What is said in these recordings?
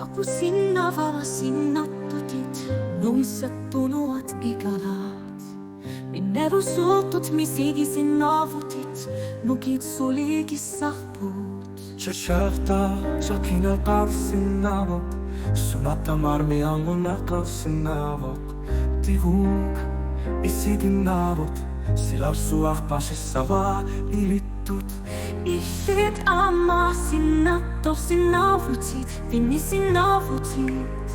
Joku sinna valasinna tutit, nuissat tunuat ikalaat. Minne rusultut misigisin navutit, nukit sulikis sahpuut. Çarşafta çakina kalsın navok, sunata marmi anguna kalsın navok. Tivuk isidin navot, silar suah pasessa va ilittut. Ishit amma sinna tosin navutit, vinnisin navutit.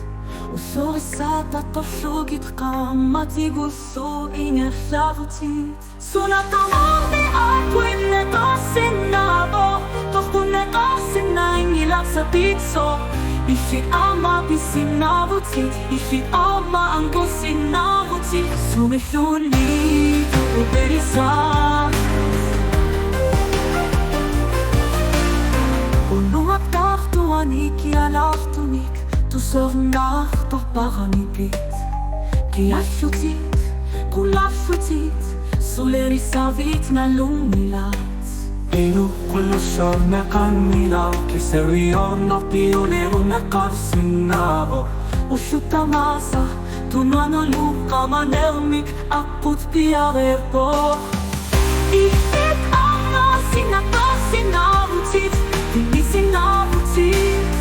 Usorissata toshugit qammati gussu inger lavutit. Sunata marmi aquinne tosin navo, tohkunne tosin naingilak sa pitso. Ishit amma pisin navutit, ishit amma angusin navutit. Sumihuni uberisa. Unuak tahtuanik ja lahtunik, tu sovnahto paranipit. Kiashutit, kulashutit, suleri savit na lumilat. Inu kullusor na kanila, kiserion no pionero na kalsın navok. Ushutamasa, tunano luka manelmik, akut piarepo. Ishit amma sinatosin navutit, vinnisin navutit.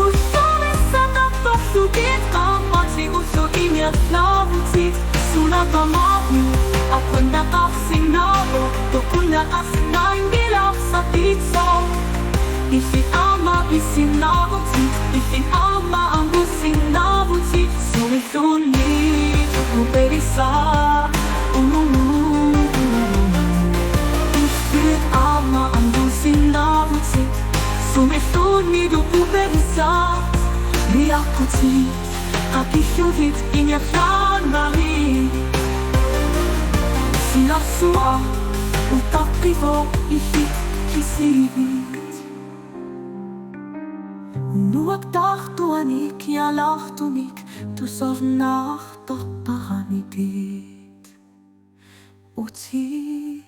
Usorissata toshugit qammati gussu inger lavutit. Sunata marmi aquinne tosin navo, tohkunne tosin naingilak sa pitso. Ishit amma pisin navutit, ishit amma angusin navutit. Sumihuni uberisa. Ishit amma angusin navutit, sumihuni uberisa. Liakutit, akishuvit inger lanari. Silar suah utapivo ishit kisivit. Nuak tahtuanik ja lahtunik, tu sovnahto paranipit. Utsit